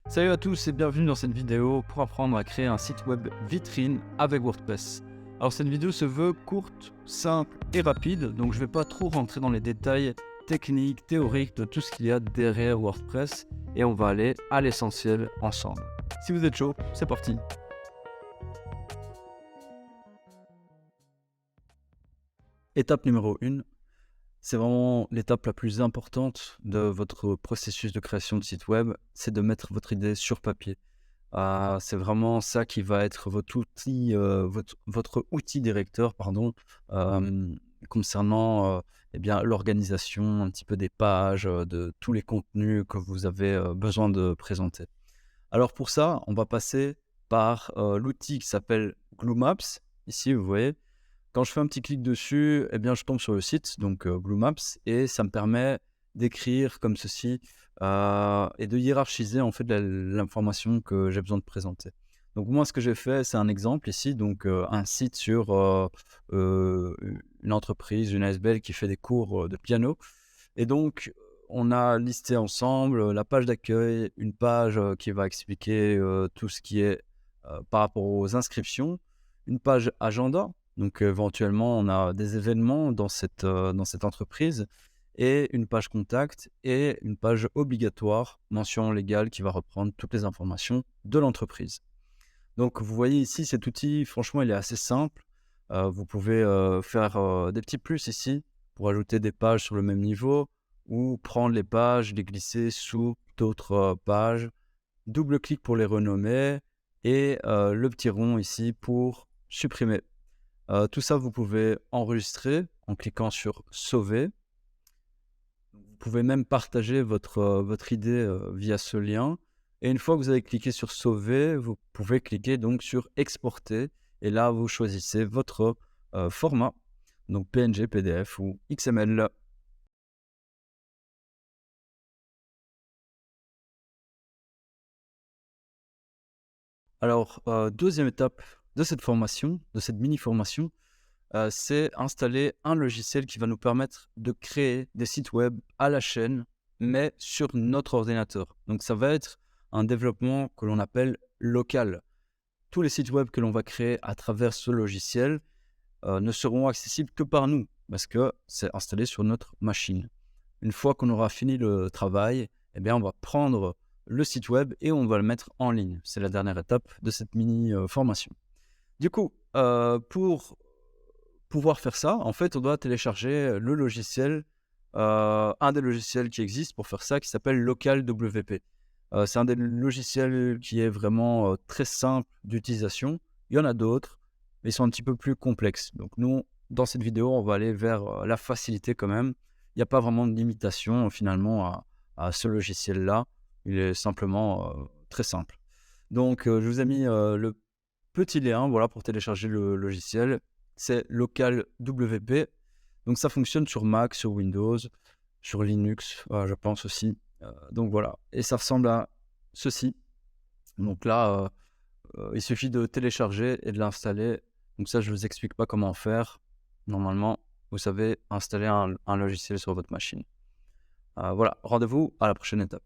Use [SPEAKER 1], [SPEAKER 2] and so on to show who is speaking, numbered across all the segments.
[SPEAKER 1] Salut à tous et bienvenue dans cette vidéo pour apprendre à créer un site web vitrine avec WordPress. Alors cette vidéo se veut courte, simple et rapide, donc je ne vais pas trop rentrer dans les détails techniques, théoriques de tout ce qu'il y a derrière WordPress et on va aller à l'essentiel ensemble. Si vous êtes chaud, c'est parti. Étape numéro 1, c'est vraiment l'étape la plus importante de votre processus de création de site web, c'est de mettre votre idée sur papier. C'est vraiment ça qui va être votre outil directeur, pardon, concernant, eh bien, l'organisation un petit peu des pages, de tous les contenus que vous avez, besoin de présenter. Alors pour ça, on va passer par, l'outil qui s'appelle Glue Maps. Ici, vous voyez, quand je fais un petit clic dessus, eh bien, je tombe sur le site, donc Glue Maps, et ça me permet d'écrire comme ceci et de hiérarchiser en fait l'information que j'ai besoin de présenter. Donc moi, ce que j'ai fait, c'est un exemple ici, donc un site sur une entreprise, une ASBL qui fait des cours de piano. Et donc, on a listé ensemble la page d'accueil, une page qui va expliquer tout ce qui est par rapport aux inscriptions, une page agenda. Donc, éventuellement, on a des événements dans cette entreprise et une page contact et une page obligatoire, mention légale qui va reprendre toutes les informations de l'entreprise. Donc, vous voyez ici, cet outil, franchement, il est assez simple. Vous pouvez faire des petits plus ici pour ajouter des pages sur le même niveau ou prendre les pages, les glisser sous d'autres pages. Double clic pour les renommer et le petit rond ici pour supprimer. Tout ça, vous pouvez enregistrer en cliquant sur sauver. Vous pouvez même partager votre idée via ce lien. Et une fois que vous avez cliqué sur sauver, vous pouvez cliquer donc sur exporter. Et là, vous choisissez votre format, donc PNG, PDF ou XML. Alors, deuxième étape de cette formation, de cette mini-formation, c'est installer un logiciel qui va nous permettre de créer des sites web à la chaîne, mais sur notre ordinateur. Donc ça va être un développement que l'on appelle local. Tous les sites web que l'on va créer à travers ce logiciel ne seront accessibles que par nous, parce que c'est installé sur notre machine. Une fois qu'on aura fini le travail, eh bien, on va prendre le site web et on va le mettre en ligne. C'est la dernière étape de cette mini formation. Du coup, pour pouvoir faire ça, en fait, on doit télécharger le logiciel, un des logiciels qui existent pour faire ça, qui s'appelle LocalWP. C'est un des logiciels qui est vraiment très simple d'utilisation. Il y en a d'autres, mais ils sont un petit peu plus complexes. Donc nous, dans cette vidéo, on va aller vers la facilité quand même. Il n'y a pas vraiment de limitation finalement à ce logiciel-là. Il est simplement très simple. Donc, je vous ai mis le petit lien, voilà, pour télécharger le logiciel. C'est LocalWP. Donc ça fonctionne sur Mac, sur Windows, sur Linux, je pense aussi. Donc voilà, et ça ressemble à ceci. Donc là, il suffit de télécharger et de l'installer. Donc ça, je ne vous explique pas comment faire. Normalement, vous savez installer un logiciel sur votre machine. Voilà, rendez-vous à la prochaine étape.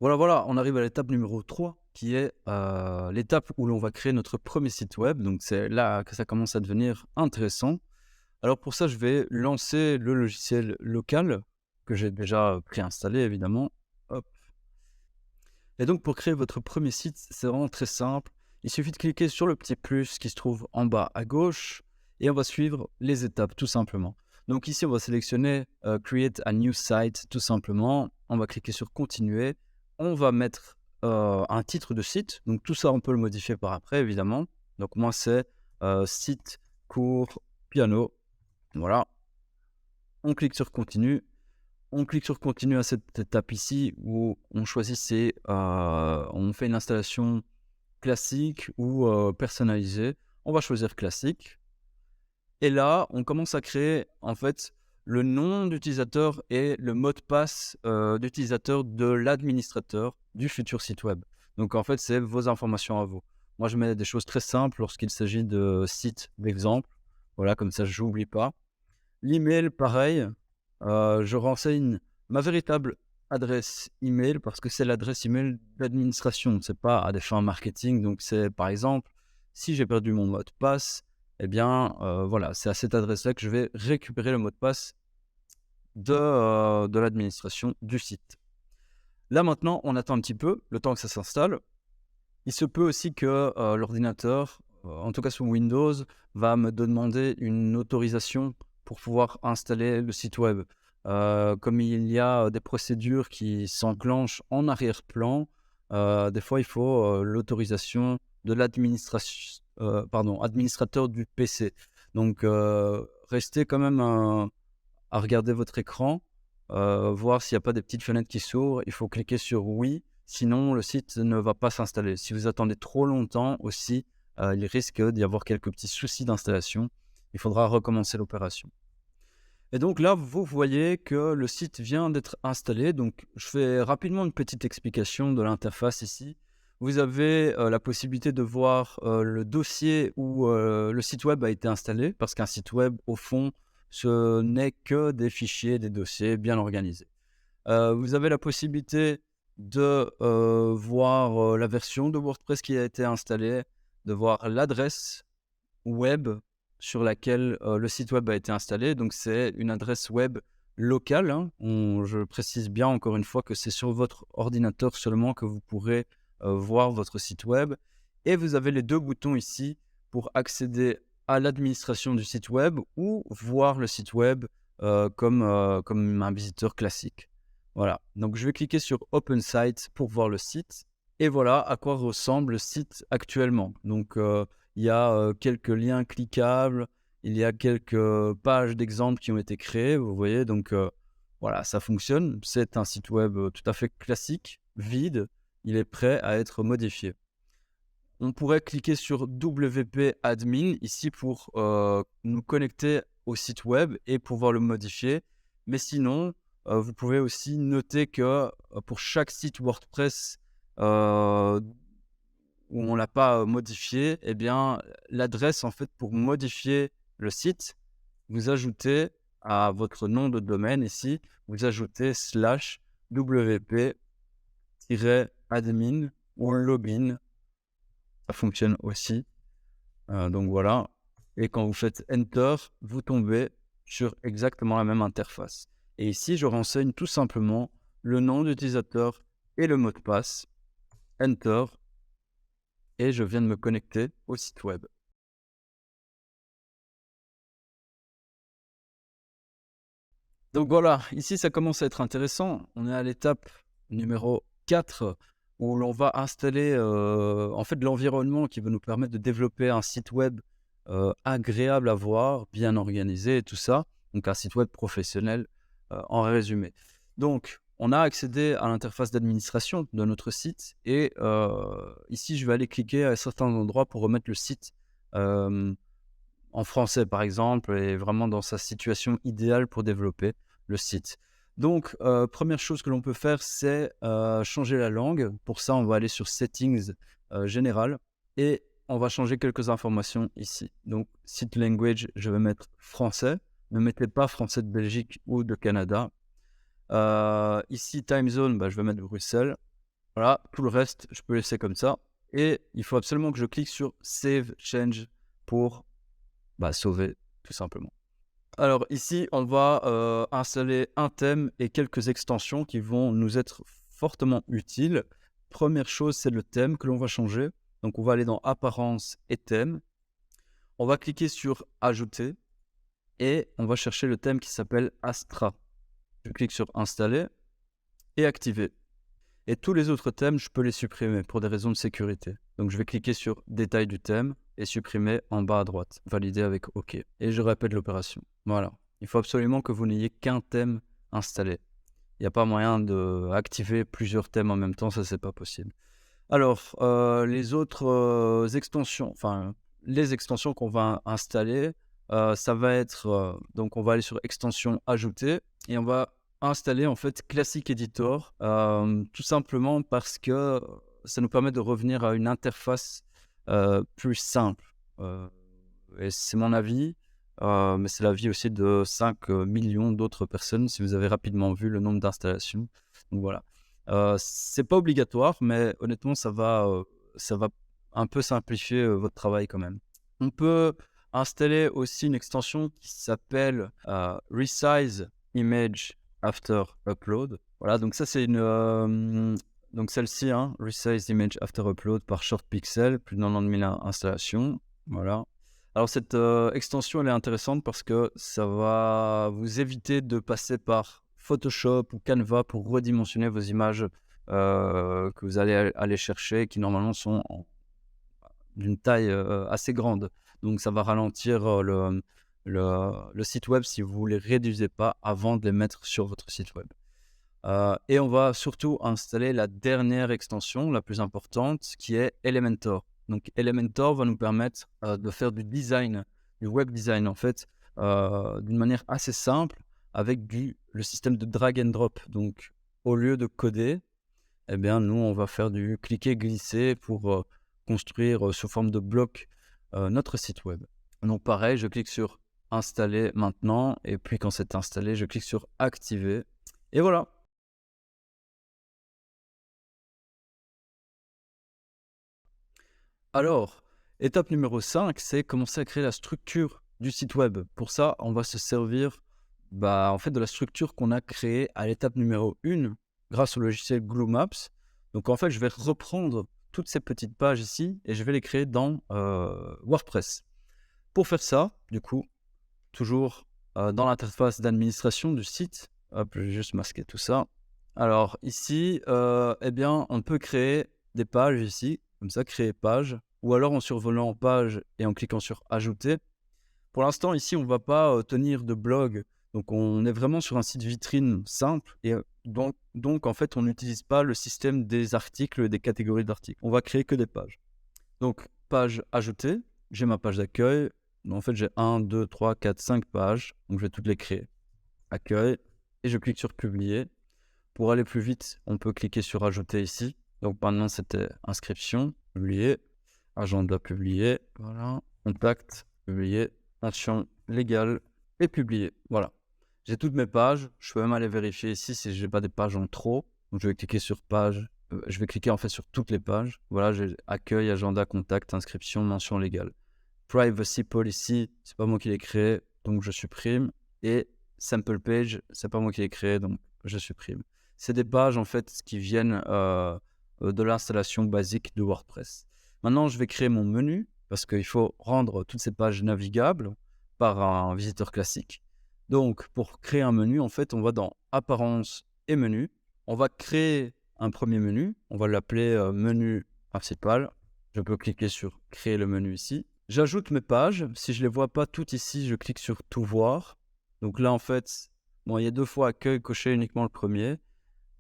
[SPEAKER 1] Voilà, on arrive à l'étape numéro 3 qui est l'étape où l'on va créer notre premier site web. Donc c'est là que ça commence à devenir intéressant. Alors pour ça, je vais lancer le logiciel local que j'ai déjà préinstallé évidemment. Hop. Et donc pour créer votre premier site, c'est vraiment très simple. Il suffit de cliquer sur le petit plus qui se trouve en bas à gauche et on va suivre les étapes tout simplement. Donc ici, on va sélectionner Create a new site tout simplement. On va cliquer sur Continuer. On va mettre un titre de site. Donc tout ça, on peut le modifier par après évidemment. Donc moi, c'est site cours piano. Voilà. On clique sur Continue. On clique sur Continue à cette étape ici où on choisit on fait une installation classique ou personnalisée. On va choisir classique. Et là, on commence à créer en fait le nom d'utilisateur et le mot de passe d'utilisateur de l'administrateur du futur site web. Donc en fait, c'est vos informations à vous. Moi, je mets des choses très simples lorsqu'il s'agit de sites d'exemple. Voilà, comme ça, je n'oublie pas. L'email, pareil. je renseigne ma véritable adresse email parce que c'est l'adresse email d'administration. C'est pas à des fins marketing. Donc c'est par exemple, si j'ai perdu mon mot de passe, eh bien, voilà, c'est à cette adresse-là que je vais récupérer le mot de passe de l'administration du site. Là maintenant, on attend un petit peu, le temps que ça s'installe. Il se peut aussi que l'ordinateur, en tout cas sous Windows, va me demander une autorisation pour pouvoir installer le site web. Comme il y a des procédures qui s'enclenchent en arrière-plan, des fois il faut l'autorisation de administrateur du PC. Donc restez quand même à regarder votre écran, voir s'il n'y a pas des petites fenêtres qui s'ouvrent. Il faut cliquer sur «Oui», sinon le site ne va pas s'installer. Si vous attendez trop longtemps aussi, il risque d'y avoir quelques petits soucis d'installation. Il faudra recommencer l'opération. Et donc là, vous voyez que le site vient d'être installé. Donc je fais rapidement une petite explication de l'interface ici. Vous avez la possibilité de voir le dossier où le site web a été installé, parce qu'un site web, au fond, ce n'est que des fichiers, des dossiers bien organisés. Vous avez la possibilité de voir la version de WordPress qui a été installée, de voir l'adresse web sur laquelle le site web a été installé. Donc c'est une adresse web locale, hein. Je précise bien encore une fois que c'est sur votre ordinateur seulement que vous pourrez voir votre site web. Et vous avez les deux boutons ici pour accéder à l'administration du site web ou voir le site web comme un visiteur classique. Voilà, donc je vais cliquer sur Open Site pour voir le site. Et voilà à quoi ressemble le site actuellement. Donc il y a quelques liens cliquables, il y a quelques pages d'exemples qui ont été créées, vous voyez. Donc voilà, ça fonctionne. C'est un site web tout à fait classique, vide. Il est prêt à être modifié. On pourrait cliquer sur WP Admin ici pour nous connecter au site web et pouvoir le modifier. Mais sinon, vous pouvez aussi noter que pour chaque site WordPress où on ne l'a pas modifié, eh bien, l'adresse, en fait, pour modifier le site, vous ajoutez à votre nom de domaine ici, vous ajoutez /wp-admin ou login. Ça fonctionne aussi. Donc voilà. Et quand vous faites Enter, vous tombez sur exactement la même interface. Et ici, je renseigne tout simplement le nom d'utilisateur et le mot de passe. Enter. Et je viens de me connecter au site web. Donc voilà, ici ça commence à être intéressant. On est à l'étape numéro 4 où l'on va installer en fait l'environnement qui va nous permettre de développer un site web agréable à voir, bien organisé et tout ça. Donc un site web professionnel en résumé. Donc on a accédé à l'interface d'administration de notre site et ici je vais aller cliquer à certains endroits pour remettre le site en français par exemple et vraiment dans sa situation idéale pour développer le site. Donc première chose que l'on peut faire, c'est changer la langue. Pour ça, on va aller sur Settings général et on va changer quelques informations ici. Donc Site Language, je vais mettre français. Ne mettez pas français de Belgique ou de Canada. Ici, Time Zone, je vais mettre Bruxelles. Voilà, tout le reste, je peux laisser comme ça. Et il faut absolument que je clique sur Save Change pour sauver, tout simplement. Alors ici, on va installer un thème et quelques extensions qui vont nous être fortement utiles. Première chose, c'est le thème que l'on va changer. Donc on va aller dans Apparence et thème. On va cliquer sur Ajouter et on va chercher le thème qui s'appelle Astra. Je clique sur Installer et Activer. Et tous les autres thèmes, je peux les supprimer pour des raisons de sécurité. Donc je vais cliquer sur Détail du thème et supprimer en bas à droite. Valider avec OK. Et je répète l'opération. Voilà. Il faut absolument que vous n'ayez qu'un thème installé. Il n'y a pas moyen d'activer plusieurs thèmes en même temps, ça c'est pas possible. Alors, les autres extensions, enfin les extensions qu'on va installer, ça va être, donc on va aller sur Extension Ajouter et on va installer en fait Classic Editor, tout simplement parce que ça nous permet de revenir à une interface plus simple. Et c'est mon avis. mais c'est l'avis aussi de 5 millions d'autres personnes, si vous avez rapidement vu le nombre d'installations. Donc voilà. C'est pas obligatoire, mais honnêtement, ça va un peu simplifier, votre travail quand même. On peut installer aussi une extension qui s'appelle, Resize Image After Upload. Voilà, donc ça c'est donc celle-ci, hein, Resize Image After Upload par ShortPixel, plus de 90 000 installations. Voilà. Alors cette, extension, elle est intéressante parce que ça va vous éviter de passer par Photoshop ou Canva pour redimensionner vos images, que vous allez aller chercher, qui normalement sont d'une taille, assez grande. Donc ça va ralentir, le site web si vous ne les réduisez pas avant de les mettre sur votre site web. Et on va surtout installer la dernière extension, la plus importante, qui est Elementor. Donc Elementor va nous permettre, de faire du design, du web design en fait, d'une manière assez simple avec le système de drag and drop. Donc au lieu de coder, eh bien nous on va faire du cliquer-glisser pour, construire, sous forme de bloc, notre site web. Donc pareil, je clique sur installer maintenant et puis quand c'est installé, je clique sur activer et voilà. Alors, étape numéro 5, c'est commencer à créer la structure du site web. Pour ça, on va se servir en fait, de la structure qu'on a créée à l'étape numéro 1 grâce au logiciel Glue Maps. Donc en fait, je vais reprendre toutes ces petites pages ici et je vais les créer dans WordPress. Pour faire ça, du coup, toujours dans l'interface d'administration du site, hop, je vais juste masquer tout ça. Alors ici, eh bien, on peut créer des pages ici, comme ça, créer page, ou alors en survolant page et en cliquant sur ajouter. Pour l'instant, ici, on ne va pas tenir de blog, donc on est vraiment sur un site vitrine simple, et donc en fait, on n'utilise pas le système des articles et des catégories d'articles. On va créer que des pages. Donc, page ajoutée, j'ai ma page d'accueil. En fait, j'ai 1, 2, 3, 4, 5 pages, donc je vais toutes les créer. Accueil, et je clique sur publier. Pour aller plus vite, on peut cliquer sur ajouter ici. Donc maintenant, c'était inscription, publier, agenda publié, voilà, contact, publier, mention légale et publier. Voilà. J'ai toutes mes pages. Je peux même aller vérifier ici si j'ai pas des pages en trop. Donc je vais cliquer sur page. Je vais cliquer en fait sur toutes les pages. Voilà, j'ai accueil, agenda, contact, inscription, mention légale. Privacy policy, c'est pas moi qui l'ai créé, donc je supprime. Et sample page, c'est pas moi qui l'ai créé, donc je supprime. C'est des pages en fait qui viennent de l'installation basique de WordPress. Maintenant, je vais créer mon menu parce qu'il faut rendre toutes ces pages navigables par un visiteur classique. Donc, pour créer un menu, en fait, on va dans Apparence et Menu. On va créer un premier menu. On va l'appeler menu principal. Je peux cliquer sur Créer le menu ici. J'ajoute mes pages. Si je ne les vois pas toutes ici, je clique sur Tout voir. Donc là, en fait, bon, il y a 2 fois accueil, cocher uniquement le premier.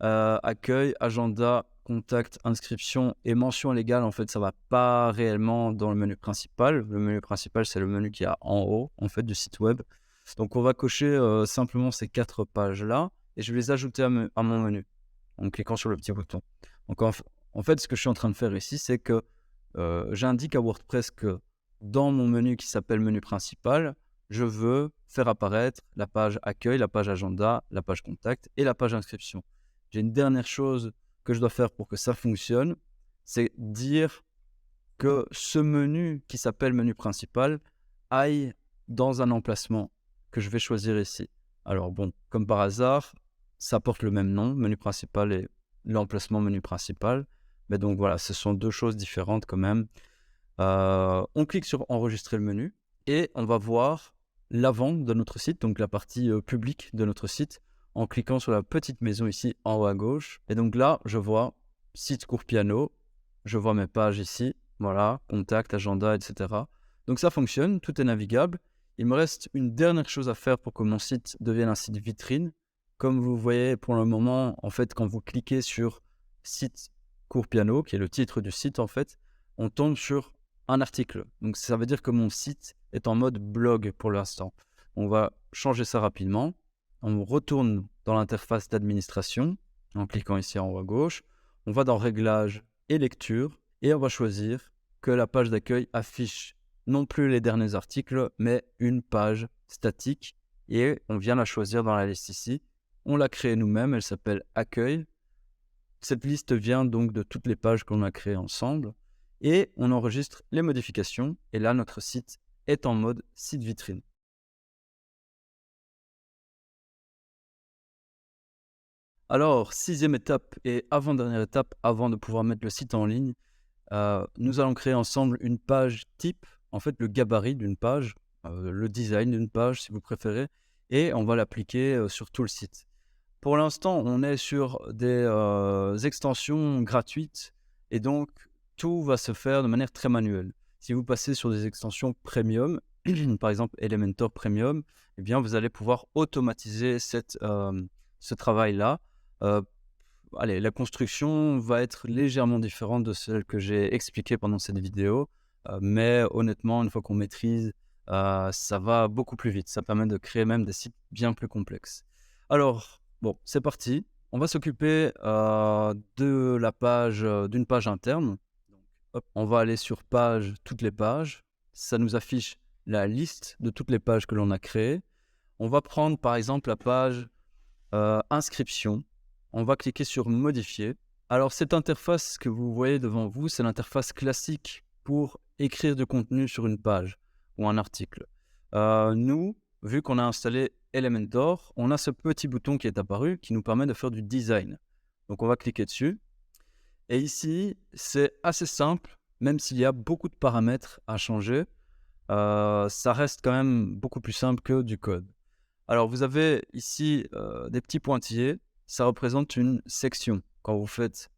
[SPEAKER 1] Accueil, agenda, contact, inscription et mention légale, en fait, ça va pas réellement dans le menu principal. Le menu principal, c'est le menu qui a en haut, en fait, du site web. Donc, on va cocher simplement ces 4 pages-là et je vais les ajouter à mon menu en cliquant sur le petit bouton. Donc, en fait, ce que je suis en train de faire ici, c'est que j'indique à WordPress que dans mon menu qui s'appelle menu principal, je veux faire apparaître la page accueil, la page agenda, la page contact et la page inscription. J'ai une dernière chose que je dois faire pour que ça fonctionne, c'est dire que ce menu qui s'appelle menu principal aille dans un emplacement que je vais choisir ici. Alors bon, comme par hasard, ça porte le même nom, menu principal et l'emplacement menu principal. Mais donc voilà, ce sont 2 choses différentes quand même. On clique sur enregistrer le menu et on va voir l'avant de notre site, donc la partie publique de notre site, en cliquant sur la petite maison ici en haut à gauche. Et donc là, je vois site cours piano, je vois mes pages ici, voilà, contact, agenda, etc. Donc ça fonctionne, tout est navigable. Il me reste une dernière chose à faire pour que mon site devienne un site vitrine. Comme vous voyez pour le moment, en fait, quand vous cliquez sur site cours piano, qui est le titre du site en fait, on tombe sur un article. Donc ça veut dire que mon site est en mode blog pour l'instant. On va changer ça rapidement. On retourne dans l'interface d'administration en cliquant ici en haut à gauche. On va dans Réglages et Lecture et on va choisir que la page d'accueil affiche non plus les derniers articles, mais une page statique. Et on vient la choisir dans la liste ici. On l'a créée nous-mêmes, elle s'appelle Accueil. Cette liste vient donc de toutes les pages qu'on a créées ensemble. Et on enregistre les modifications. Et là, notre site est en mode site vitrine. Alors, 6e étape et avant-dernière étape, avant de pouvoir mettre le site en ligne, nous allons créer ensemble une page type, en fait le gabarit d'une page, le design d'une page si vous préférez, et on va l'appliquer sur tout le site. Pour l'instant, on est sur des extensions gratuites et donc tout va se faire de manière très manuelle. Si vous passez sur des extensions premium, par exemple Elementor Premium, eh bien vous allez pouvoir automatiser ce travail-là. La construction va être légèrement différente de celle que j'ai expliquée pendant cette vidéo, mais honnêtement, une fois qu'on maîtrise, ça va beaucoup plus vite. Ça permet de créer même des sites bien plus complexes. Alors, bon, c'est parti. On va s'occuper de la page, d'une page interne. Donc, hop, on va aller sur page, toutes les pages. Ça nous affiche la liste de toutes les pages que l'on a créées. On va prendre par exemple la page inscription. On va cliquer sur modifier. Alors cette interface que vous voyez devant vous, c'est l'interface classique pour écrire du contenu sur une page ou un article. Nous, vu qu'on a installé Elementor, on a ce petit bouton qui est apparu qui nous permet de faire du design. Donc on va cliquer dessus. Et ici, c'est assez simple, même s'il y a beaucoup de paramètres à changer. Ça reste quand même beaucoup plus simple que du code. Alors vous avez ici des petits pointillés. Ça représente une section. Quand vous faites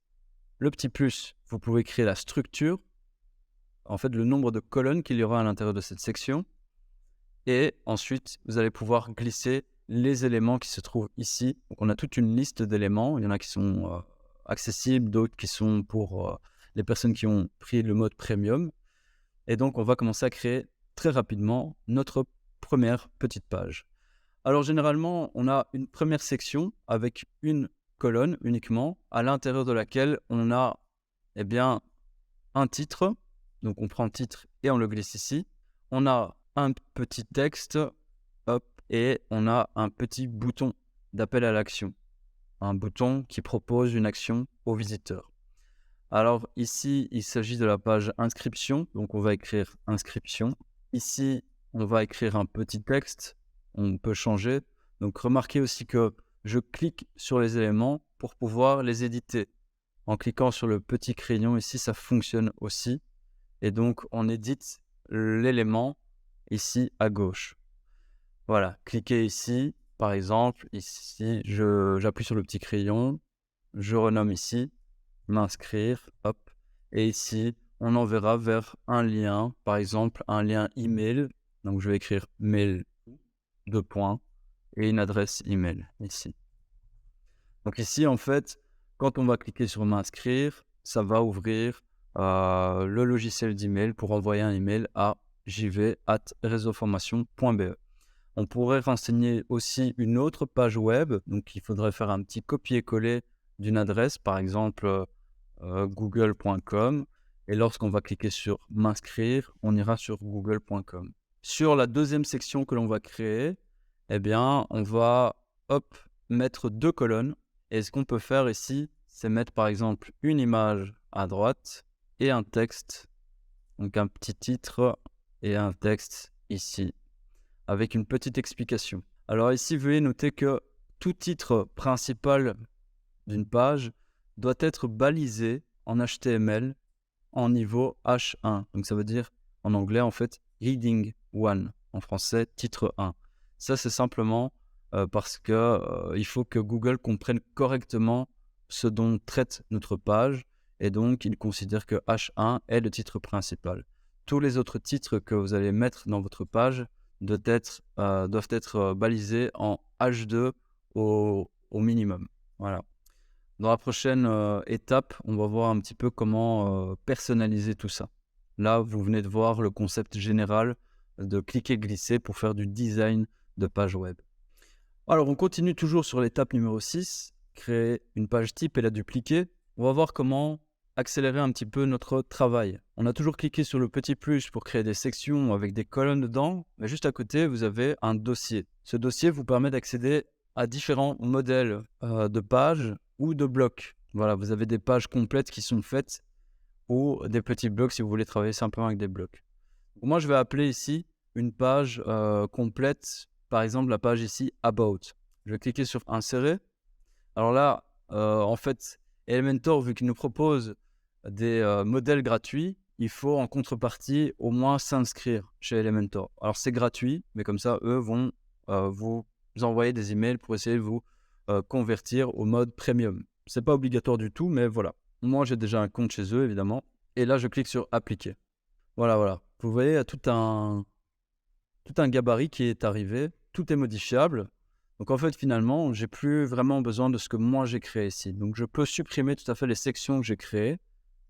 [SPEAKER 1] le petit plus, vous pouvez créer la structure, en fait le nombre de colonnes qu'il y aura à l'intérieur de cette section. Et ensuite, vous allez pouvoir glisser les éléments qui se trouvent ici. Donc on a toute une liste d'éléments. Il y en a qui sont accessibles, d'autres qui sont pour les personnes qui ont pris le mode premium. Et donc on va commencer à créer très rapidement notre première petite page. Alors généralement, on a une première section avec une colonne uniquement, à l'intérieur de laquelle on a un titre. Donc on prend le titre et on le glisse ici. On a un petit texte, hop, et on a un petit bouton d'appel à l'action. Un bouton qui propose une action au visiteur. Alors ici, il s'agit de la page inscription. Donc on va écrire inscription. Ici, on va écrire un petit texte. On peut changer. Donc remarquez aussi que je clique sur les éléments pour pouvoir les éditer. En cliquant sur le petit crayon ici, ça fonctionne aussi. Et donc on édite l'élément ici à gauche. Voilà, cliquez ici, par exemple, ici, j'appuie sur le petit crayon, je renomme ici, m'inscrire, hop, et ici, on enverra vers un lien, par exemple, un lien email. Donc je vais écrire mail, 2 points, et une adresse email ici. Donc ici, en fait, quand on va cliquer sur m'inscrire, ça va ouvrir le logiciel d'email pour envoyer un email à jv@réseauformation.be. On pourrait renseigner aussi une autre page web, donc il faudrait faire un petit copier-coller d'une adresse, par exemple google.com, et lorsqu'on va cliquer sur m'inscrire, on ira sur google.com. Sur la deuxième section que l'on va créer, eh bien, on va mettre 2 colonnes. Et ce qu'on peut faire ici, c'est mettre par exemple une image à droite et un texte, donc un petit titre et un texte ici, avec une petite explication. Alors ici, veuillez noter que tout titre principal d'une page doit être balisé en HTML en niveau H1. Donc ça veut dire en anglais en fait Heading 1, en français titre 1. Ça c'est simplement parce que il faut que Google comprenne correctement ce dont traite notre page et donc il considère que H1 est le titre principal. Tous les autres titres que vous allez mettre dans votre page doivent être balisés en H2 au minimum. Voilà. Dans la prochaine étape, on va voir un petit peu comment personnaliser tout ça. Là, vous venez de voir le concept général de cliquer-glisser pour faire du design de page web. Alors, on continue toujours sur l'étape numéro 6, créer une page type et la dupliquer. On va voir comment accélérer un petit peu notre travail. On a toujours cliqué sur le petit plus pour créer des sections avec des colonnes dedans, mais juste à côté, vous avez un dossier. Ce dossier vous permet d'accéder à différents modèles de pages ou de blocs. Voilà, vous avez des pages complètes qui sont faites ou des petits blocs si vous voulez travailler simplement avec des blocs. Moi, je vais appeler ici une page complète, par exemple la page ici About. Je vais cliquer sur Insérer. Alors là, en fait, Elementor, vu qu'il nous propose des modèles gratuits, il faut en contrepartie au moins s'inscrire chez Elementor. Alors c'est gratuit, mais comme ça, eux vont vous envoyer des emails pour essayer de vous convertir au mode premium. C'est pas obligatoire du tout, mais voilà. Moi, j'ai déjà un compte chez eux, évidemment. Et là, je clique sur Appliquer. Voilà. Vous voyez, il y a tout un gabarit qui est arrivé. Tout est modifiable. Donc en fait, finalement, j'ai plus vraiment besoin de ce que moi j'ai créé ici. Donc je peux supprimer tout à fait les sections que j'ai créées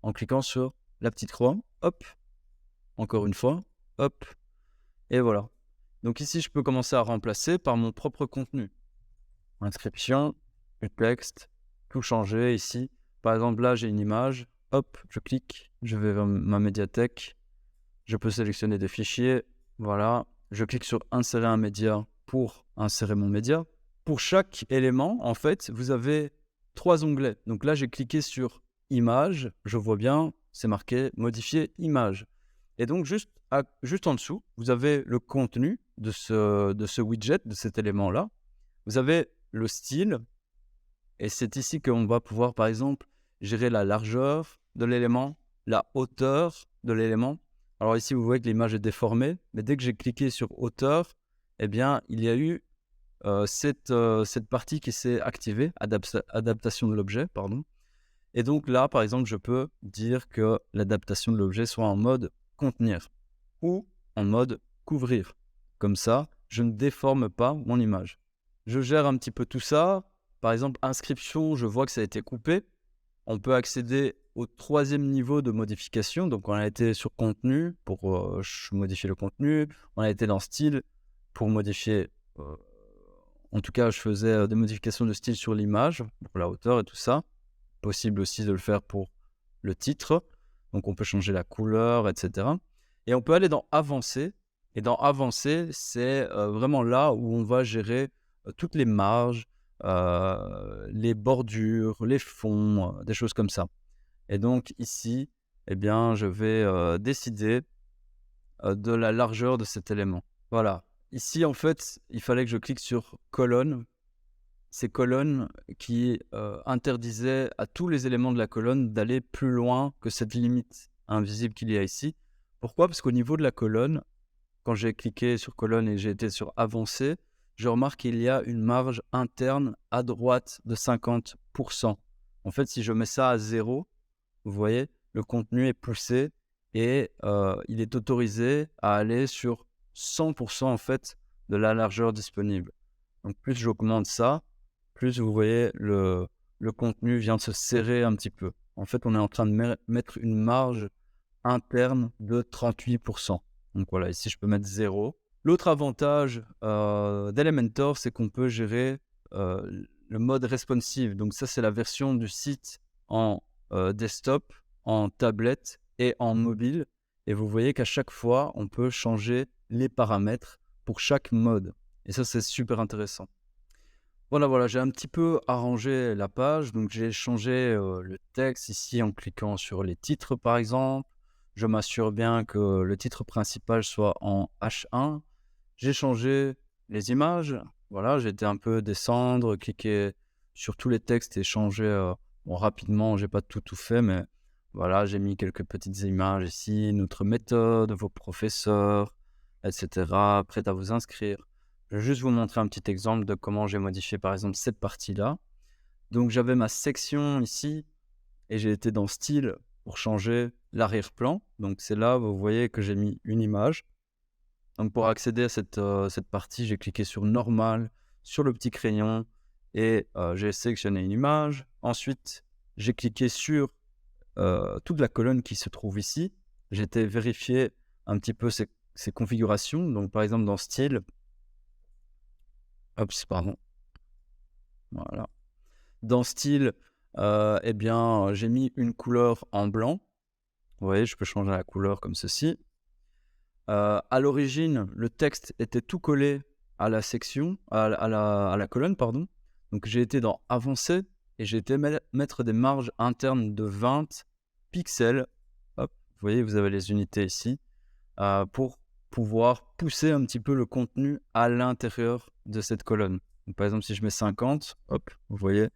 [SPEAKER 1] en cliquant sur la petite croix. Hop, encore une fois. Hop, et voilà. Donc ici, je peux commencer à remplacer par mon propre contenu. Inscription, du texte, tout changer ici. Par exemple, là, j'ai une image. Hop, je clique, je vais vers ma médiathèque. Je peux sélectionner des fichiers. Voilà, je clique sur Insérer un média pour insérer mon média. Pour chaque élément, en fait, vous avez 3 onglets. Donc là, j'ai cliqué sur Image. Je vois bien, c'est marqué Modifier image. Et donc, juste en dessous, vous avez le contenu de ce widget, de cet élément-là. Vous avez le style. Et c'est ici qu'on va pouvoir, par exemple, gérer la largeur de l'élément, la hauteur de l'élément. Alors ici, vous voyez que l'image est déformée, mais dès que j'ai cliqué sur hauteur, eh bien, il y a eu cette partie qui s'est activée, adaptation de l'objet, pardon. Et donc là, par exemple, je peux dire que l'adaptation de l'objet soit en mode contenir ou en mode couvrir. Comme ça, je ne déforme pas mon image. Je gère un petit peu tout ça. Par exemple, inscription, je vois que ça a été coupé. On peut accéder au 3e niveau de modification. Donc, on a été sur contenu pour modifier le contenu. On a été dans style pour modifier. En tout cas, je faisais des modifications de style sur l'image, pour la hauteur et tout ça. Possible aussi de le faire pour le titre. Donc, on peut changer la couleur, etc. Et on peut aller dans Avancer. Et dans Avancer, c'est vraiment là où on va gérer toutes les marges, les bordures, les fonds, des choses comme ça. Et donc ici, eh bien, je vais décider de la largeur de cet élément. Voilà. Ici, en fait, il fallait que je clique sur colonne. Ces colonnes qui interdisaient à tous les éléments de la colonne d'aller plus loin que cette limite invisible qu'il y a ici. Pourquoi ? Parce qu'au niveau de la colonne, quand j'ai cliqué sur colonne et j'ai été sur avancer, je remarque qu'il y a une marge interne à droite de 50%. En fait, si je mets ça à 0, vous voyez, le contenu est poussé et il est autorisé à aller sur 100% en fait de la largeur disponible. Donc plus j'augmente ça, plus vous voyez le contenu vient de se serrer un petit peu. En fait, on est en train de mettre une marge interne de 38%. Donc voilà, ici je peux mettre 0. L'autre avantage d'Elementor, c'est qu'on peut gérer le mode responsive. Donc ça, c'est la version du site en desktop, en tablette et en mobile. Et vous voyez qu'à chaque fois, on peut changer les paramètres pour chaque mode. Et ça, c'est super intéressant. Voilà, j'ai un petit peu arrangé la page. Donc j'ai changé le texte ici en cliquant sur les titres, par exemple. Je m'assure bien que le titre principal soit en H1. J'ai changé les images. Voilà, j'ai été un peu descendre, cliquer sur tous les textes et changer rapidement. J'ai pas tout fait, mais voilà, j'ai mis quelques petites images ici. Notre méthode, vos professeurs, etc. Prêt à vous inscrire. Je vais juste vous montrer un petit exemple de comment j'ai modifié par exemple cette partie-là. Donc j'avais ma section ici et j'ai été dans style pour changer l'arrière-plan. Donc c'est là, vous voyez que j'ai mis une image. Donc pour accéder à cette partie, j'ai cliqué sur Normal, sur le petit crayon et j'ai sélectionné une image. Ensuite, j'ai cliqué sur toute la colonne qui se trouve ici. J'ai été vérifier un petit peu ces configurations. Donc par exemple dans style, pardon. Voilà. Dans style, eh bien, j'ai mis une couleur en blanc. Vous voyez, je peux changer la couleur comme ceci. À l'origine, le texte était tout collé à la section, à la colonne, pardon. Donc j'ai été dans Avancer et j'ai été mettre des marges internes de 20 pixels. Hop, vous voyez, vous avez les unités ici, pour pouvoir pousser un petit peu le contenu à l'intérieur de cette colonne. Donc, par exemple, si je mets 50, hop, vous voyez,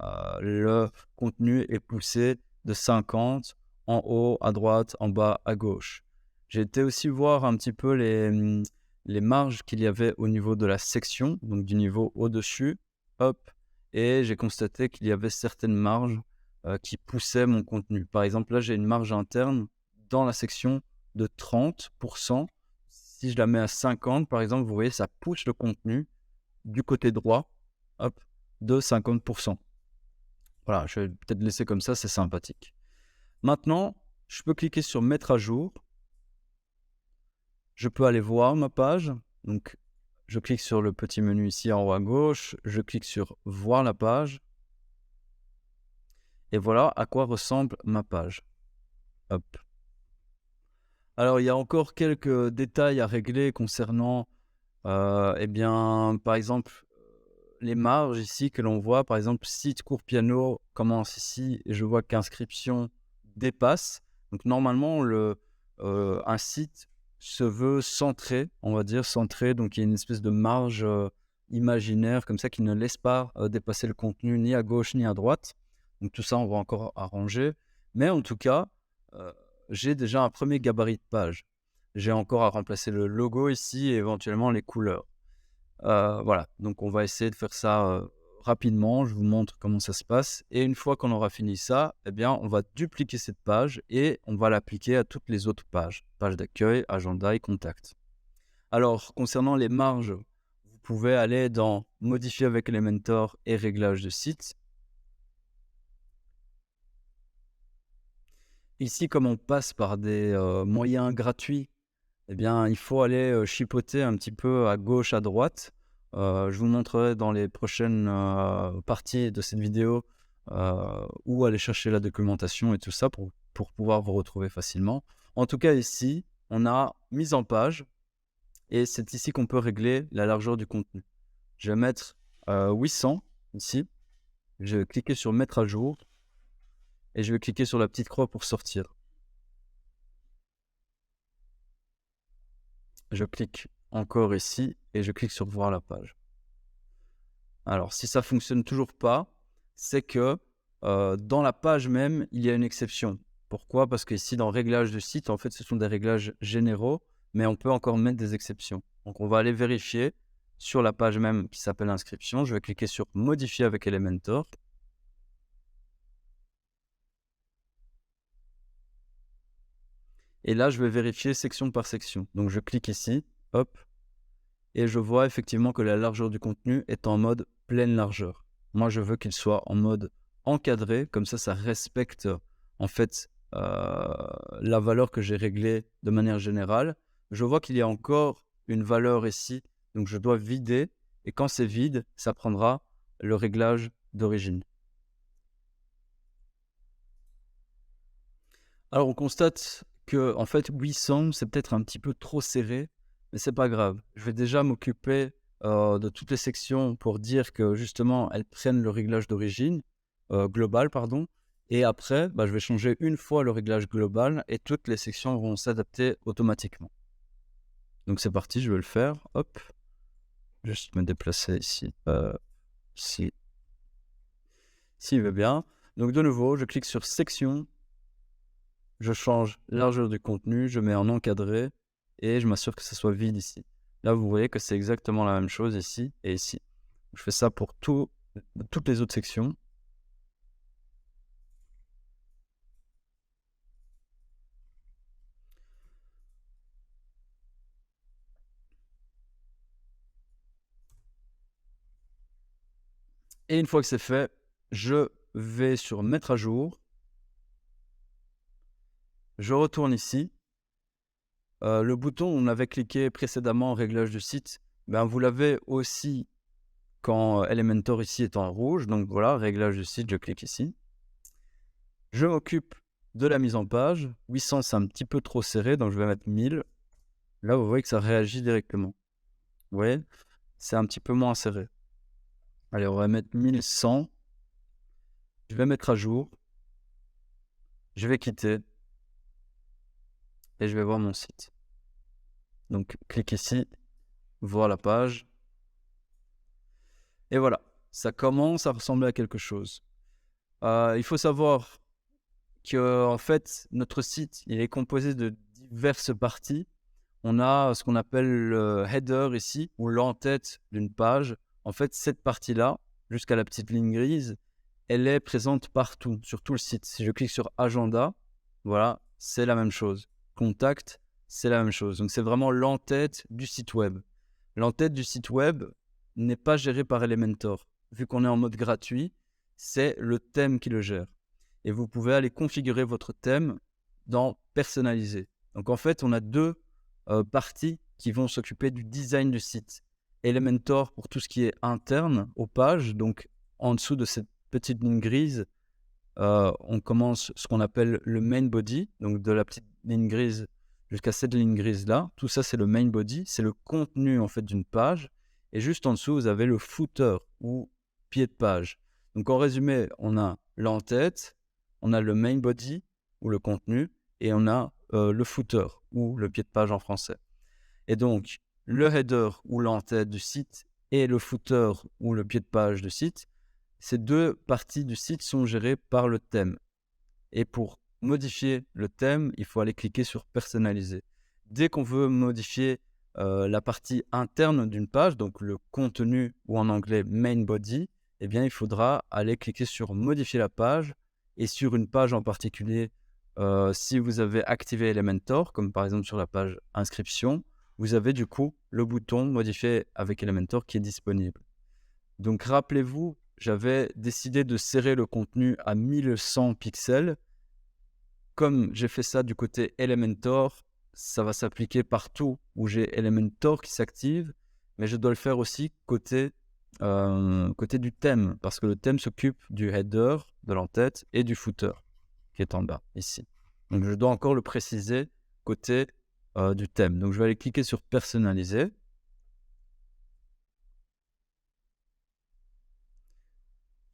[SPEAKER 1] le contenu est poussé de 50 en haut, à droite, en bas, à gauche. J'ai été aussi voir un petit peu les marges qu'il y avait au niveau de la section, donc du niveau au-dessus, hop, et j'ai constaté qu'il y avait certaines marges qui poussaient mon contenu. Par exemple, là, j'ai une marge interne dans la section de 30%. Si je la mets à 50, par exemple, vous voyez, ça pousse le contenu du côté droit, hop, de 50%. Voilà, je vais peut-être laisser comme ça, c'est sympathique. Maintenant, je peux cliquer sur mettre à jour. Je peux aller voir ma page. Donc, je clique sur le petit menu ici en haut à gauche. Je clique sur voir la page. Et voilà à quoi ressemble ma page. Hop. Alors, il y a encore quelques détails à régler concernant, eh bien, par exemple, les marges ici que l'on voit. Par exemple, site cours piano commence ici et je vois qu'inscription dépasse. Donc, normalement, un site se veut centré, on va dire centré. Donc, il y a une espèce de marge imaginaire comme ça qui ne laisse pas dépasser le contenu ni à gauche ni à droite. Donc, tout ça, on va encore arranger. Mais en tout cas, j'ai déjà un premier gabarit de page. J'ai encore à remplacer le logo ici et éventuellement les couleurs. Voilà, donc on va essayer de faire ça rapidement. Je vous montre comment ça se passe. Et une fois qu'on aura fini ça, eh bien, on va dupliquer cette page et on va l'appliquer à toutes les autres pages. Page d'accueil, agenda et contact. Alors, concernant les marges, vous pouvez aller dans Modifier avec Elementor et Réglages de site. Ici, comme on passe par des moyens gratuits, eh bien, il faut aller chipoter un petit peu à gauche, à droite. Je vous montrerai dans les prochaines parties de cette vidéo où aller chercher la documentation et tout ça pour pouvoir vous retrouver facilement. En tout cas, ici, on a mise en page et c'est ici qu'on peut régler la largeur du contenu. Je vais mettre 800 ici. Je vais cliquer sur mettre à jour et je vais cliquer sur la petite croix pour sortir. Je clique encore ici et je clique sur voir la page. Alors, si ça fonctionne toujours pas, c'est que dans la page même, il y a une exception. Pourquoi? Parce qu'ici, dans Réglages de site, en fait, ce sont des réglages généraux, mais on peut encore mettre des exceptions. Donc, on va aller vérifier sur la page même qui s'appelle Inscription. Je vais cliquer sur Modifier avec Elementor. Et là, je vais vérifier section par section. Donc, je clique ici, hop, et je vois effectivement que la largeur du contenu est en mode pleine largeur. Moi, je veux qu'il soit en mode encadré, comme ça respecte en fait la valeur que j'ai réglée de manière générale. Je vois qu'il y a encore une valeur ici, donc je dois vider, et quand c'est vide, ça prendra le réglage d'origine. Alors, on constate que en fait 800, c'est peut-être un petit peu trop serré, mais c'est pas grave. Je vais déjà m'occuper de toutes les sections pour dire que justement elles prennent le réglage d'origine global, pardon. Et après, je vais changer une fois le réglage global et toutes les sections vont s'adapter automatiquement. Donc c'est parti, je vais le faire. Hop, juste me déplacer ici. S'il veut bien. Donc de nouveau, je clique sur section. Je change largeur du contenu, je mets en encadré et je m'assure que ce soit vide ici. Là, vous voyez que c'est exactement la même chose ici et ici. Je fais ça pour toutes les autres sections. Et une fois que c'est fait, je vais sur mettre à jour. Je retourne ici. Le bouton où on avait cliqué précédemment, réglage du site, vous l'avez aussi quand Elementor ici est en rouge. Donc voilà, réglage du site, je clique ici. Je m'occupe de la mise en page. 800, c'est un petit peu trop serré, donc je vais mettre 1000. Là, vous voyez que ça réagit directement. Vous voyez, c'est un petit peu moins serré. Allez, on va mettre 1100. Je vais mettre à jour. Je vais quitter. Et je vais voir mon site. Donc, clique ici, voir la page. Et voilà, ça commence à ressembler à quelque chose. Il faut savoir que en fait, notre site, il est composé de diverses parties. On a ce qu'on appelle le header ici, ou l'entête d'une page. En fait, cette partie-là, jusqu'à la petite ligne grise, elle est présente partout, sur tout le site. Si je clique sur agenda, voilà, c'est la même chose. Contact, c'est la même chose. Donc, c'est vraiment l'entête du site web. L'entête du site web n'est pas gérée par Elementor. Vu qu'on est en mode gratuit, c'est le thème qui le gère. Et vous pouvez aller configurer votre thème dans personnaliser. Donc, en fait, on a deux parties qui vont s'occuper du design du site. Elementor pour tout ce qui est interne aux pages. Donc, en dessous de cette petite ligne grise, on commence ce qu'on appelle le main body, donc de la petite ligne grise jusqu'à cette ligne grise là. Tout ça, c'est le main body, c'est le contenu en fait d'une page. Et juste en dessous, vous avez le footer ou pied de page. Donc en résumé, on a l'entête, on a le main body ou le contenu, et on a le footer ou le pied de page en français. Et donc, le header ou l'entête du site et le footer ou le pied de page du site, ces deux parties du site sont gérées par le thème. Et pour modifier le thème, il faut aller cliquer sur personnaliser. Dès qu'on veut modifier la partie interne d'une page, donc le contenu ou en anglais main body, eh bien il faudra aller cliquer sur modifier la page. Et sur une page en particulier, si vous avez activé Elementor, comme par exemple sur la page inscription, vous avez du coup le bouton modifier avec Elementor qui est disponible. Donc rappelez-vous, j'avais décidé de serrer le contenu à 1100 pixels. Comme j'ai fait ça du côté Elementor, ça va s'appliquer partout où j'ai Elementor qui s'active, mais je dois le faire aussi côté du thème, parce que le thème s'occupe du header, de l'entête et du footer, qui est en bas, ici. Donc je dois encore le préciser côté du thème. Donc je vais aller cliquer sur personnaliser.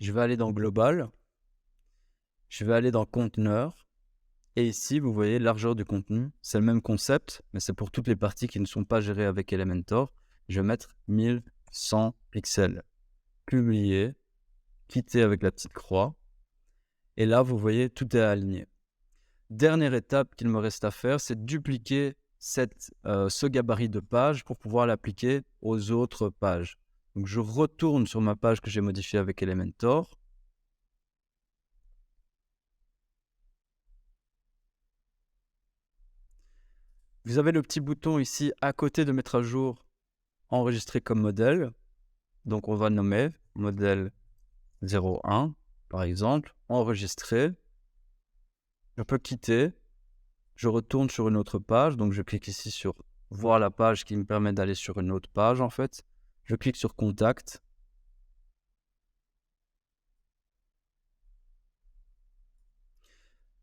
[SPEAKER 1] Je vais aller dans Global. Je vais aller dans Conteneur. Et ici, vous voyez largeur du contenu. C'est le même concept, mais c'est pour toutes les parties qui ne sont pas gérées avec Elementor. Je vais mettre 1100 pixels. Publier. Quitter avec la petite croix. Et là, vous voyez, tout est aligné. Dernière étape qu'il me reste à faire, c'est dupliquer ce gabarit de page pour pouvoir l'appliquer aux autres pages. Donc, je retourne sur ma page que j'ai modifiée avec Elementor. Vous avez le petit bouton ici à côté de mettre à jour enregistrer comme modèle. Donc, on va nommer modèle 01, par exemple, enregistrer. Je peux quitter. Je retourne sur une autre page. Donc, je clique ici sur voir la page qui me permet d'aller sur une autre page, en fait. Je clique sur contact.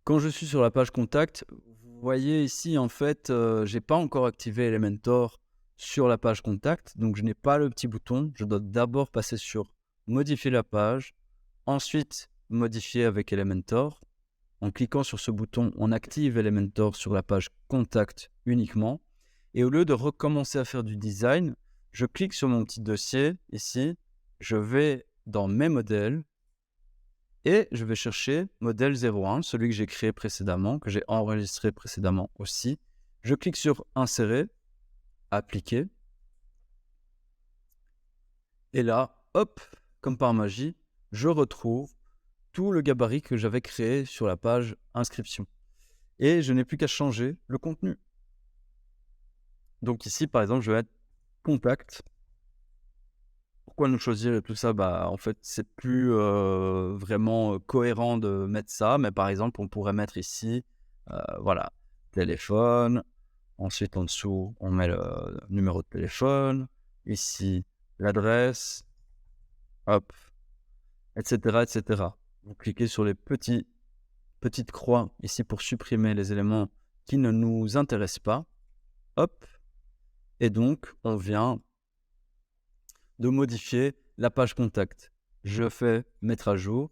[SPEAKER 1] Quand je suis sur la page contact, vous voyez ici, en fait, je n'ai pas encore activé Elementor sur la page contact. Donc, je n'ai pas le petit bouton. Je dois d'abord passer sur modifier la page. Ensuite, modifier avec Elementor. En cliquant sur ce bouton, on active Elementor sur la page contact uniquement. Et au lieu de recommencer à faire du design, je clique sur mon petit dossier ici. Je vais dans mes modèles. Et je vais chercher modèle 01, celui que j'ai créé précédemment, que j'ai enregistré précédemment aussi. Je clique sur insérer, appliquer. Et là, hop, comme par magie, je retrouve tout le gabarit que j'avais créé sur la page inscription. Et je n'ai plus qu'à changer le contenu. Donc ici, par exemple, je vais mettre contact. Pourquoi nous choisir tout ça? En fait, c'est plus vraiment cohérent de mettre ça, mais par exemple, on pourrait mettre ici, voilà, téléphone. Ensuite, en dessous, on met le numéro de téléphone. Ici, l'adresse. hop, et cetera, et cetera. Vous cliquez sur les petites croix ici pour supprimer les éléments qui ne nous intéressent pas. Hop, et donc on vient de modifier la page contact. Je fais mettre à jour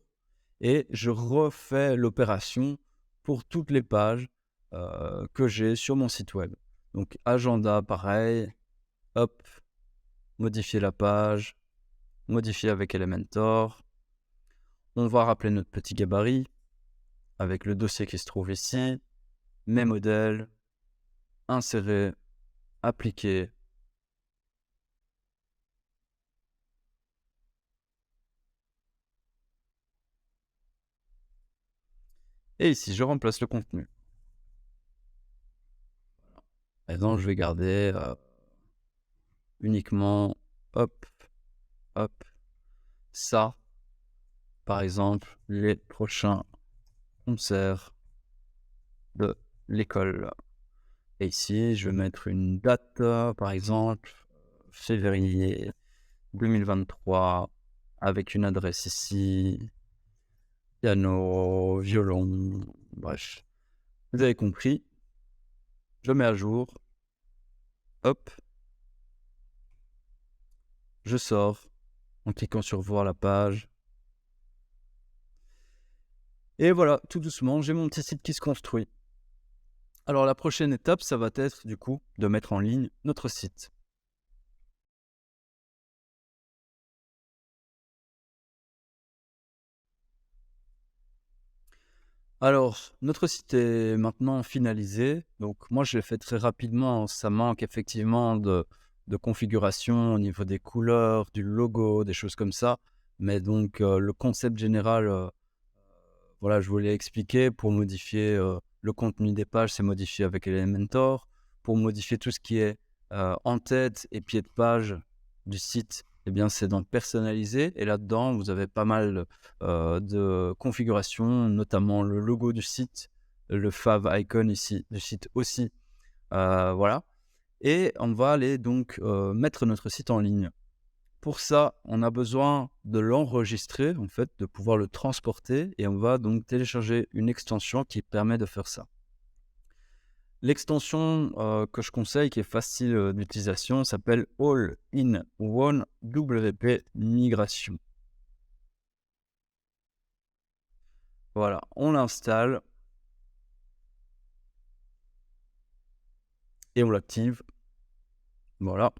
[SPEAKER 1] et je refais l'opération pour toutes les pages que j'ai sur mon site web. Donc agenda, pareil, hop, modifier la page, modifier avec Elementor. On va rappeler notre petit gabarit avec le dossier qui se trouve ici, mes modèles, insérer, appliquer. Et ici, je remplace le contenu. Maintenant, je vais garder uniquement, hop, hop, ça. Par exemple, les prochains concerts de l'école. Et ici, je vais mettre une date, par exemple, février 2023, avec une adresse ici, piano, violon, bref. Vous avez compris. Je mets à jour. Hop. Je sors en cliquant sur voir la page. Et voilà, tout doucement, j'ai mon petit site qui se construit. Alors la prochaine étape, ça va être du coup de mettre en ligne notre site. Alors, notre site est maintenant finalisé. Donc moi, je l'ai fait très rapidement. Ça manque effectivement de configuration au niveau des couleurs, du logo, des choses comme ça. Mais donc le concept général, voilà, je vous l'ai expliqué. Pour modifier le contenu des pages, c'est modifié avec Elementor. Pour modifier tout ce qui est en-tête et pied de page du site, eh bien, c'est dans personnaliser. Et là-dedans, vous avez pas mal de configurations, notamment le logo du site, le fav icon ici du site aussi. Voilà. Et on va aller donc mettre notre site en ligne. Pour ça, on a besoin de l'enregistrer, en fait, de pouvoir le transporter. Et on va donc télécharger une extension qui permet de faire ça. L'extension que je conseille, qui est facile d'utilisation, s'appelle All-in-One WP Migration. Voilà, on l'installe et on l'active. Voilà.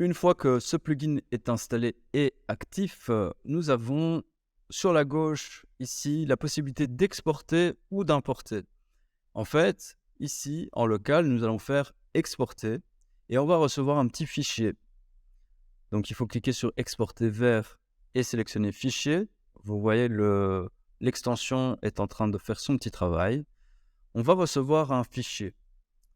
[SPEAKER 1] Une fois que ce plugin est installé et actif, nous avons sur la gauche ici la possibilité d'exporter ou d'importer. En fait, ici, en local, nous allons faire exporter et on va recevoir un petit fichier. Donc, il faut cliquer sur exporter vers et sélectionner fichier. Vous voyez, l'extension est en train de faire son petit travail. On va recevoir un fichier.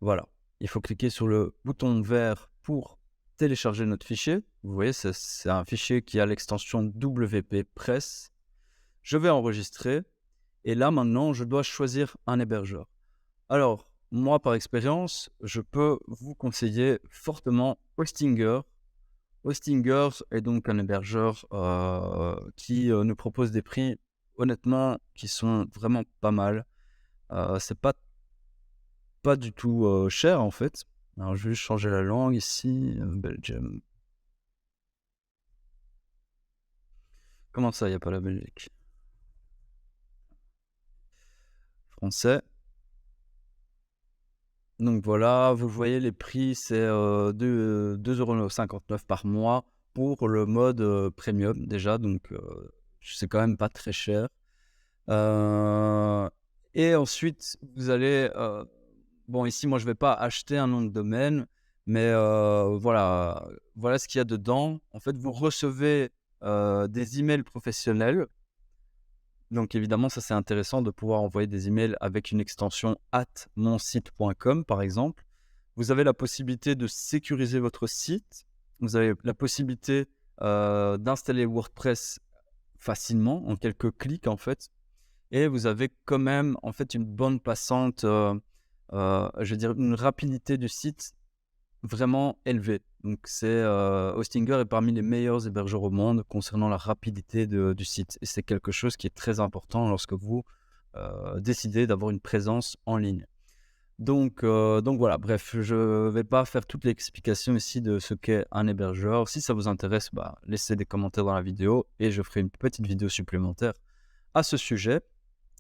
[SPEAKER 1] Voilà. Il faut cliquer sur le bouton vert pour télécharger notre fichier. Vous voyez, c'est un fichier qui a l'extension WP Press. Je vais enregistrer. Et là, maintenant, je dois choisir un hébergeur. Alors, moi, par expérience, je peux vous conseiller fortement Hostinger. Hostinger est donc un hébergeur qui nous propose des prix, honnêtement, qui sont vraiment pas mal. C'est pas du tout cher, en fait. Alors, je vais juste changer la langue ici, Belgium. Comment ça, il n'y a pas la Belgique? Français. Donc voilà, vous voyez les prix, c'est 2,59 € par mois pour le mode premium déjà, donc c'est quand même pas très cher. Et ensuite, vous allez... bon, ici, moi, je vais pas acheter un nom de domaine, mais voilà ce qu'il y a dedans. En fait, vous recevez des emails professionnels. Donc évidemment, ça c'est intéressant de pouvoir envoyer des emails avec une extension @monsite.com par exemple. Vous avez la possibilité de sécuriser votre site. Vous avez la possibilité d'installer WordPress facilement, en quelques clics en fait. Et vous avez quand même en fait une bonne passante, je veux dire une rapidité du site vraiment élevé. Donc Hostinger est parmi les meilleurs hébergeurs au monde concernant la rapidité du site. Et c'est quelque chose qui est très important lorsque vous décidez d'avoir une présence en ligne. Donc voilà, bref, je ne vais pas faire toute l'explication ici de ce qu'est un hébergeur. Si ça vous intéresse, laissez des commentaires dans la vidéo et je ferai une petite vidéo supplémentaire à ce sujet.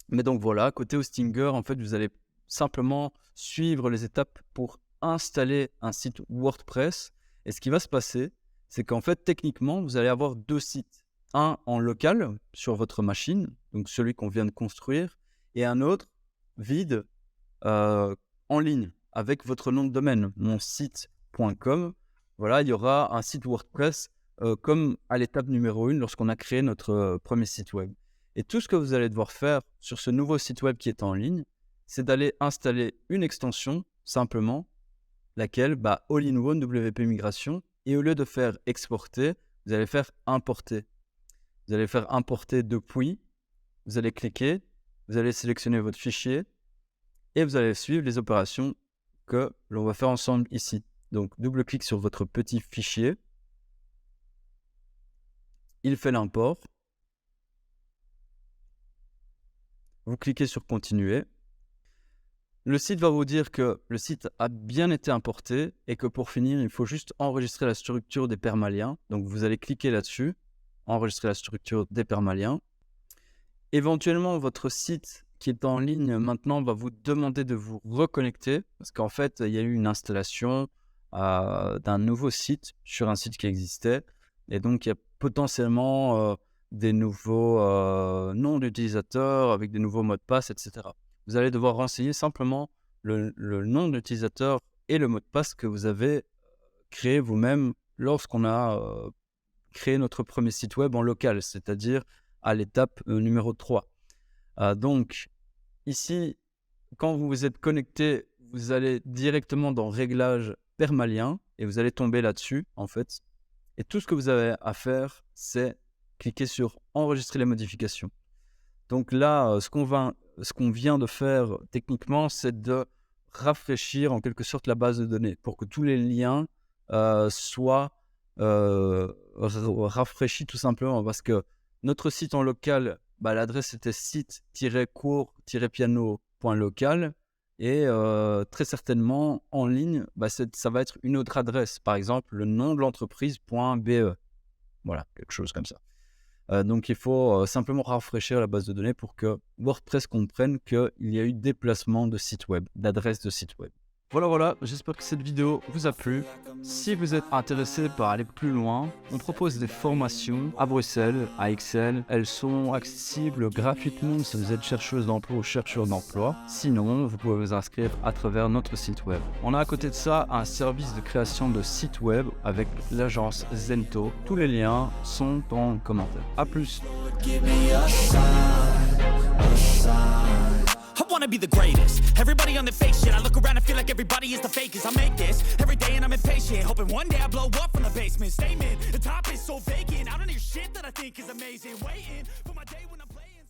[SPEAKER 1] Mais donc voilà, côté Hostinger, en fait, vous allez simplement suivre les étapes pour installer un site WordPress. Et ce qui va se passer, c'est qu'en fait, techniquement, vous allez avoir 2 sites. Un en local sur votre machine, donc celui qu'on vient de construire, et un autre vide en ligne avec votre nom de domaine, monsite.com. Voilà, il y aura un site WordPress comme à l'étape numéro 1 lorsqu'on a créé notre premier site web. Et tout ce que vous allez devoir faire sur ce nouveau site web qui est en ligne, c'est d'aller installer une extension simplement, laquelle All-in-One WP Migration, et au lieu de faire exporter, vous allez faire importer. Vous allez faire importer depuis, vous allez cliquer, vous allez sélectionner votre fichier et vous allez suivre les opérations que l'on va faire ensemble ici. Donc, double-clic sur votre petit fichier. Il fait l'import. Vous cliquez sur continuer. Le site va vous dire que le site a bien été importé et que pour finir, il faut juste enregistrer la structure des permaliens. Donc, vous allez cliquer là-dessus, enregistrer la structure des permaliens. Éventuellement, votre site qui est en ligne maintenant va vous demander de vous reconnecter parce qu'en fait, il y a eu une installation d'un nouveau site sur un site qui existait et donc il y a potentiellement des nouveaux noms d'utilisateurs avec des nouveaux mots de passe, etc. Vous allez devoir renseigner simplement le nom d'utilisateur et le mot de passe que vous avez créé vous-même lorsqu'on a créé notre premier site web en local, c'est-à-dire à l'étape numéro 3. Donc, ici, quand vous vous êtes connecté, vous allez directement dans Réglages permalien et vous allez tomber là-dessus, en fait. Et tout ce que vous avez à faire, c'est cliquer sur Enregistrer les modifications. Donc là, ce qu'on vient de faire techniquement, c'est de rafraîchir en quelque sorte la base de données pour que tous les liens soient rafraîchis tout simplement parce que notre site en local, l'adresse était site-cours-piano.local et très certainement en ligne, ça va être une autre adresse, par exemple le nom de l'entreprise.be. Voilà, quelque chose comme ça. Donc il faut simplement rafraîchir la base de données pour que WordPress comprenne qu'il y a eu déplacement de site web, d'adresse de site web. Voilà, j'espère que cette vidéo vous a plu. Si vous êtes intéressé par aller plus loin, on propose des formations à Bruxelles, à Excel. Elles sont accessibles gratuitement si vous êtes chercheuse d'emploi ou chercheur d'emploi. Sinon, vous pouvez vous inscrire à travers notre site web. On a à côté de ça un service de création de site web avec l'agence Zento. Tous les liens sont en commentaire. À plus.
[SPEAKER 2] I wanna be the greatest. Everybody on the fake shit. I look around and feel like everybody is the fakest. I make this every day and I'm impatient, hoping one day I blow up from the basement. Statement, the top is so vacant. I don't hear shit that I think is amazing. Waiting for my